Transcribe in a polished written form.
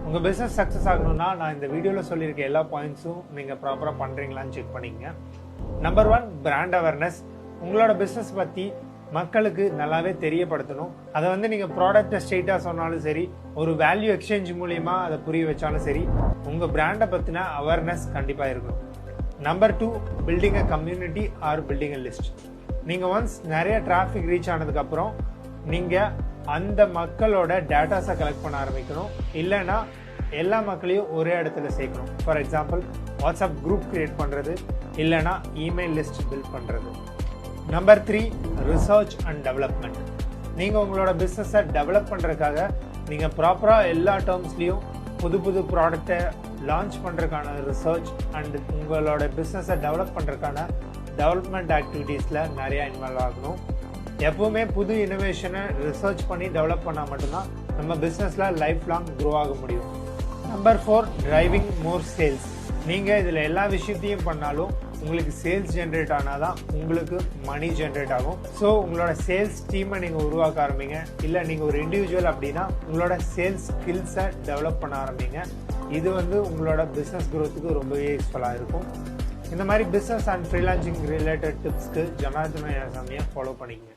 உங்கள் business success ஆகணும்னா நான் இந்த வீடியோவில் சொல்லியிருக்க எல்லா பாயிண்ட்ஸும் நீங்கள் ப்ராப்பராக பண்ணுறீங்களான்னு செக் பண்ணிங்க. Number 1, brand awareness. உங்களோட பிஸ்னஸ் பற்றி மக்களுக்கு நல்லாவே தெரியப்படுத்தணும். அதை நீங்கள் ப்ராடக்டை ஸ்ட்ரெயிட்டாக சொன்னாலும் சரி, ஒரு வேல்யூ எக்ஸ்சேஞ்ச் மூலியமாக அதை புரிய வச்சாலும் சரி, உங்கள் பிராண்டை பற்றின அவேர்னஸ் கண்டிப்பாக இருக்கணும். Number 2, building a community or building a list. நீங்கள் ஒன்ஸ் நிறைய டிராஃபிக் ரீச் ஆனதுக்கப்புறம் நீங்கள் அந்த மக்களோட டேட்டாஸை கலெக்ட் பண்ண ஆரம்பிக்கணும். இல்லைன்னா எல்லா மக்களையும் ஒரே இடத்துல சேர்க்கணும். For example, WhatsApp group create பண்ணுறது, இல்லைனா இமெயில் லிஸ்ட் பில்ட் பண்ணுறது. Number 3, research and development. நீங்கள் உங்களோட பிஸ்னஸை டெவலப் பண்ணுறதுக்காக நீங்கள் ப்ராப்பராக எல்லா டேர்ம்ஸ்லேயும் புது புது ப்ராடக்டை லான்ச் பண்ணுறதுக்கான ரிசர்ச் அண்ட் உங்களோட பிஸ்னஸை டெவலப் பண்ணுறதுக்கான டெவலப்மெண்ட் ஆக்டிவிட்டீஸில் நிறையா இன்வால்வ் ஆகணும். எப்பவுமே புது இனோவேஷனை ரிசர்ச் பண்ணி டெவலப் பண்ணால் மட்டும்தான் நம்ம பிஸ்னஸில் லைஃப் லாங் க்ரோ ஆக முடியும். நம்பர் 4, டிரைவிங் மோர் சேல்ஸ். நீங்கள் இதில் எல்லா விஷயத்தையும் பண்ணாலும் உங்களுக்கு சேல்ஸ் ஜென்ரேட் ஆனால் தான் உங்களுக்கு மணி ஜென்ரேட் ஆகும். ஸோ உங்களோட சேல்ஸ் டீமை நீங்கள் உருவாக்க ஆரம்பிங்க. இல்லை நீங்கள் ஒரு இண்டிவிஜுவல் அப்படின்னா உங்களோட சேல்ஸ் ஸ்கில்ஸை டெவலப் பண்ண ஆரம்பிங்க. இது உங்களோட பிஸ்னஸ் க்ரோத்துக்கு ரொம்பவே யூஸ்ஃபுல்லாக இருக்கும். இந்த மாதிரி பிஸ்னஸ் அண்ட் ஃப்ரீலான்சிங் ரிலேட்டட் டிப்ஸ்க்கு ஜனார்தன சாமியை ஃபாலோ பண்ணிக்கங்க.